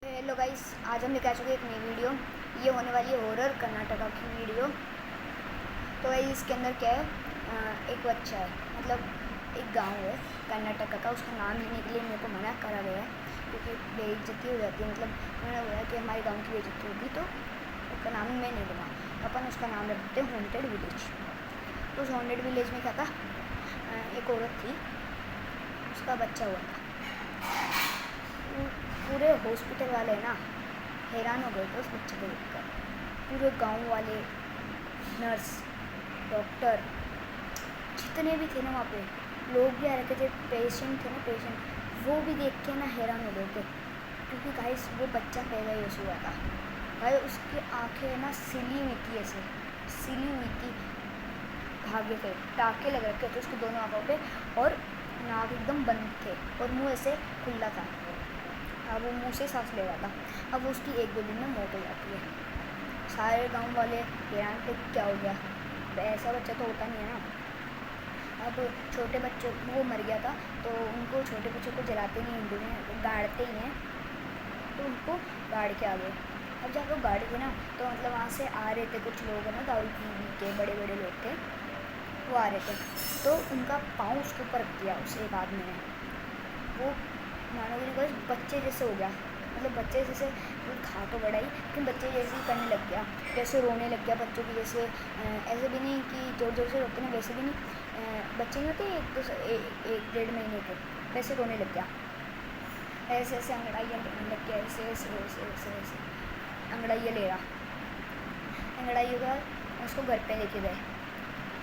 Hello guys, आज हम लेकर आ चुके एक नई वीडियो। ये होने वाली है हॉरर कर्नाटका की वीडियो। तो गाइस इसके अंदर क्या है, एक बच्चा है, मतलब एक गांव है कर्नाटका का। उसका नाम लेने के लिए मेरे को मना करा गया है क्योंकि बेइज्जती हो जाती है। मतलब मैंने बोला कि हमारे गांव की बेइज्जती होगी तो उसका नाम मैं नहीं लूँगा, अपन उसका नाम रखते हैं हॉन्टेड विलेज। तो उस हॉन्टेड विलेज में क्या था, एक औरत थी, उसका बच्चा हुआ था। पूरे हॉस्पिटल वाले ना हैरान हो गए थे उस बच्चे को देखकर। पूरे गांव वाले, नर्स, डॉक्टर, जितने भी थे ना वहाँ पे, लोग भी आ रखे थे, पेशेंट थे ना, पेशेंट, वो भी देख के ना हैरान हो गए थे। क्योंकि गाइस वो बच्चा पैदा ही ऐसे हुआ था भाई। उसकी आंखें ना सिली हुई थी, ऐसे सिली हुई थी, धागे थे, टाके लग रखे थे उसकी दोनों आंखों पे, और नाक एकदम बंद थे और मुंह ऐसे खुला था। अब वो मुँह से सांस ले रहा था। अब उसकी 1-2 दिन में मौत हो जाती है। सारे गांव वाले हैरान थे, क्या हो गया, ऐसा बच्चा तो होता नहीं है ना। अब छोटे बच्चों, वो मर गया था तो उनको, छोटे बच्चों को जलाते नहीं हिंदू में, गाड़ते ही हैं, तो उनको गाड़ के आ गए। अब जब लोग गाड़े थे ना, तो मतलब वहाँ से आ रहे थे कुछ लोग, है ना, दारू पी के, बड़े बड़े लोग थे, वो आ रहे थे, तो उनका पाँव उसके ऊपर रख दिया उस एक आदमी ने। वो मानोगे बस बच्चे जैसे हो गया, मतलब बच्चे जैसे, खा तो बड़ा ही, लेकिन बच्चे जैसे ही करने लग गया, जैसे रोने लग गया बच्चों की जैसे। ऐसे भी नहीं कि जोर जोर से रोते ना, वैसे भी नहीं, बच्चे नहीं होते 1-1.5 महीने के, वैसे रोने लग गया। ऐसे ऐसे अंगड़ाइयाँ लेने लग गया, ऐसे ऐसे ऐसे ऐसे ऐसे अंगड़ाइयाँ ले रहा। अंगड़ाइयों का उसको घर पे लेके गए।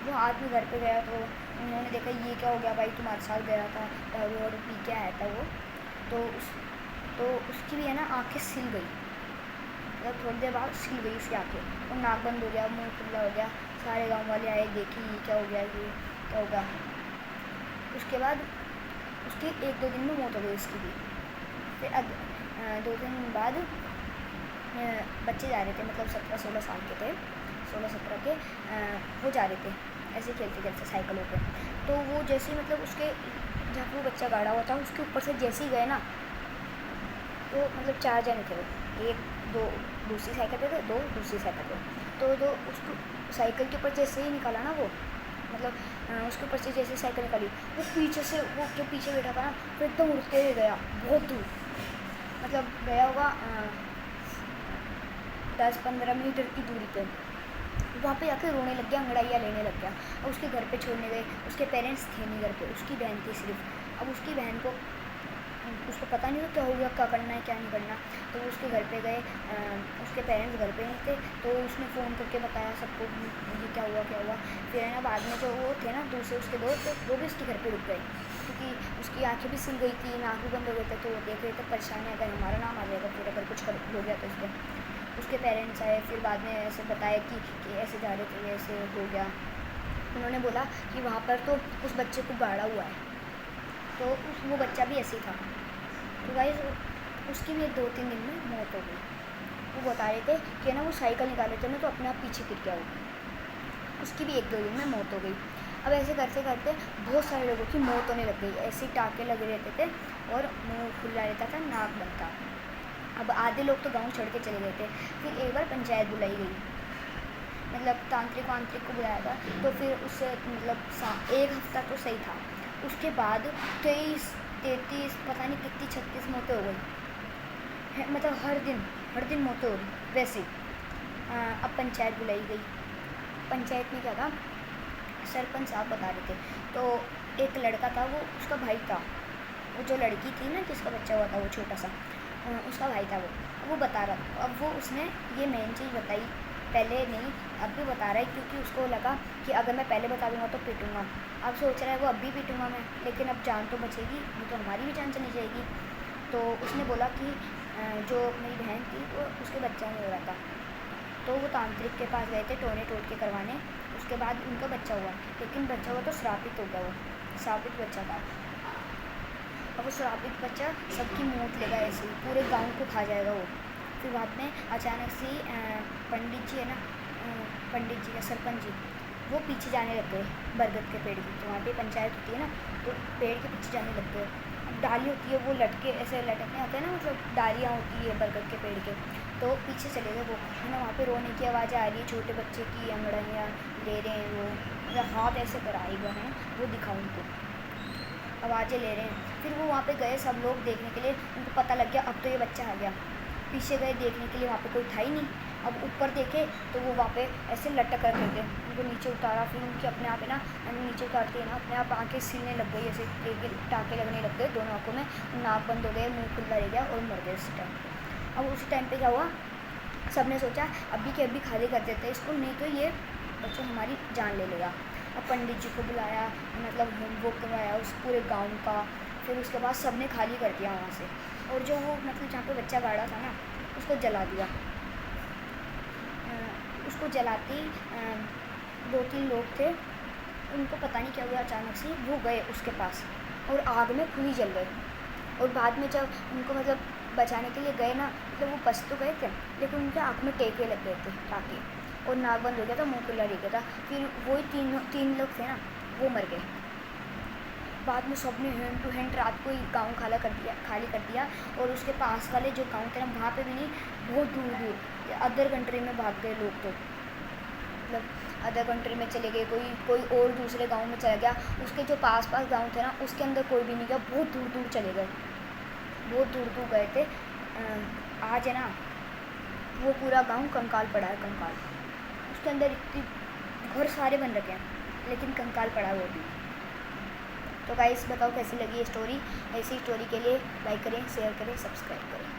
वो आदमी घर पे गया तो उन्होंने देखा ये क्या हो गया भाई, तुम्हारे साथ गया था, दारू वारू पी के आया था वो। तो उसकी भी है ना आंखें सिल गई, मतलब थोड़ी देर बाद सिल गई उसकी आंखें, और नाक बंद हो गया, मुंह खुला हो गया। सारे गांव वाले आए, देखी ये क्या हो गया, ये क्या होगा। उसके बाद उसकी 1-2 दिन में मौत हो गई उसकी भी। फिर अब 2 दिन बाद बच्चे जा रहे थे, मतलब 17-16 साल के थे, 16-17 के, वो जा रहे थे ऐसे खेलते खेलते साइकिलों पे। तो वो जैसे ही, मतलब उसके जहाँ वो बच्चा गाड़ा हुआ था, उसके ऊपर से जैसे ही गए ना, तो मतलब 4 जने थे वो, 1-2 दूसरी साइकिल पे थे, 2 दूसरी साइकिल पे। तो जो उसको साइकिल के ऊपर जैसे ही निकाला ना वो, मतलब उसके ऊपर से जैसे साइकिल निकाली, वो पीछे से, वो जो पीछे बैठा था ना, वो एकदम उड़ते हुए गया बहुत दूर, मतलब गया होगा 10-15 मीटर की दूरी पे। वहाँ पे आके रोने लग गया, अंगड़ाइयाँ लेने लग गया। और उसके घर पे छोड़ने गए, उसके पेरेंट्स थे नहीं घर पे, उसकी बहन थी सिर्फ। अब उसकी बहन को, उसको पता नहीं था क्या हो गया, क्या करना है क्या नहीं करना। तो वो उसके घर पे गए, उसके पेरेंट्स घर पे नहीं थे, तो उसने फ़ोन करके बताया सबको ये क्या हुआ। फिर है ना, बाद में जो वो थे ना दूसरे उसके दोस्त, तो वो भी उसके घर पे रुक गए, क्योंकि उसकी आंखें भी सिल गई थी, नाक भी बंद हो गए थे, तो वो देख रहे थे परेशानी, अगर हमारा नाम आ जाएगा फिर, अगर कुछ हो गया तो इसको। उसके पेरेंट्स आए, फिर बाद में ऐसे बताया कि ऐसे जा रहे थे, ऐसे हो गया। उन्होंने बोला कि वहाँ पर तो उस बच्चे को गाड़ा हुआ है, तो वो बच्चा भी ऐसे ही था। तो गाइस उसकी भी 2-3 दिन में मौत हो गई। वो बता रहे थे कि ना, वो साइकिल निकाले थे ना, तो अपने आप पीछे गिर गया वो, उसकी भी 1-2 दिन में मौत हो गई। अब ऐसे करते करते बहुत सारे लोगों की मौत होने लग गई, ऐसे टाँके लगे रहते थे और मुँह खुला रहता था, नाक बंद था। अब आधे लोग तो गाँव छोड़ के चले गए थे। फिर एक बार पंचायत बुलाई गई, मतलब तांत्रिक वांत्रिक को बुलाया था, तो फिर उससे मतलब 1 हफ्ता तो सही था। उसके बाद 23-33 पता नहीं कितनी 36 मौतें हो गई, मतलब हर दिन मौतें हो गई वैसे। अब पंचायत बुलाई गई। पंचायत में क्या था, सरपंच साहब बता रहे थे, तो एक लड़का था, वो उसका भाई था, वो जो लड़की थी ना जिसका बच्चा हुआ था, वो छोटा सा, उसका भाई था वो बता रहा था। अब वो उसने ये मेन चीज़ बताई, पहले नहीं अब भी बता रहा है, क्योंकि उसको लगा कि अगर मैं पहले बता दूंगा तो पीटूंगा। अब सोच रहा है वो अब भी पीटूंगा मैं, लेकिन अब जान तो बचेगी, वो तो हमारी भी जान चली जाएगी। तो उसने बोला कि जो मेरी बहन थी वो, उसके बच्चा नहीं हो रहा था, तो वो तांत्रिक के पास गए थे टोने टोट के करवाने। उसके बाद उनका बच्चा हुआ, लेकिन बच्चा हुआ तो श्रापित हो गया, वो श्रापित बच्चा था। अब वो श्रापित बच्चा सबकी मौत लेगा, ऐसे ही पूरे गांव को खा जाएगा वो। फिर बाद में अचानक से पंडित जी है ना, पंडित जी या सरपंच जी, वो पीछे जाने लग गए बरगद के पेड़ की, तो वहाँ पे पंचायत होती है ना, तो पेड़ के पीछे जाने लग गए। अब डाली होती है वो लटके ऐसे लटकने आते हैं ना, मतलब डालियाँ होती है बरगद के पेड़ के। तो पीछे चले गए वो, है ना, वहाँ पे रोने की आवाज़ें आ रही है, छोटे बच्चे की अंगड़ाइयाँ ले रहे हैं वो, मतलब हाथ ऐसे कराए हुए हैं, वो दिखा उनको, आवाज़ें ले रहे हैं। फिर वो वहाँ पे गए सब लोग देखने के लिए, उनको पता लग गया अब तो ये बच्चा आ गया। पीछे गए देखने के लिए, वहाँ पे कोई था ही नहीं। अब ऊपर देखे तो वो वहाँ पे ऐसे लटक रखे थे, उनको नीचे उतारा, फिर उनके अपने आप है ना, नीचे उतारते हैं ना अपने आप आँखें सीने लग गई, ऐसे टाँके लगने लग गए दोनों आँखों में, नाक बंद हो गए, मुँह खुला रह गया और मर गए उसी टाइम। अब उसी टाइम पे क्या हुआ, सब ने सोचा अभी के अभी खाली कर देते हैं इसको, नहीं तो ये बच्चा हमारी जान ले लेगा। अब पंडित जी को बुलाया, मतलब वो करवाया उस पूरे गाँव का। फिर उसके बाद सब ने खाली कर दिया वहाँ से, और जो वो मतलब जहाँ पे बच्चा गाड़ा था ना उसको जला दिया। उसको जलाते ही 2-3 लोग थे, उनको पता नहीं क्या हुआ, अचानक से वो गए उसके पास और आग में खुद ही जल गए। और बाद में जब उनको मतलब बचाने के लिए गए ना, मतलब वो बच तो गए थे लेकिन उनके आँख में टेके लग गए थे टाँके, और नाक बंद हो गया था, मुँह खुला रह गया था। फिर वही तीन लोग थे ना वो मर गए। बाद में सब ने हैंड टू हैंड रात को ही गाँव खाली कर दिया, और उसके पास वाले जो गाँव थे ना वहाँ पे भी नहीं, बहुत दूर दूर अदर कंट्री में भाग गए लोग, तो मतलब अदर कंट्री में चले गए, कोई और दूसरे गांव में चला गया। उसके जो पास गांव थे ना उसके अंदर कोई भी नहीं गया, बहुत दूर दूर चले गए, बहुत दूर दूर गए थे। आज है ना वो पूरा गांव कंकाल पड़ा है, कंकाल, उसके अंदर इतनी घर सारे बन रखे हैं लेकिन कंकाल पड़ा है वो भी। तो गाइस बताओ कैसी लगी ये स्टोरी। ऐसी स्टोरी के लिए लाइक करें, शेयर करें, सब्सक्राइब करें।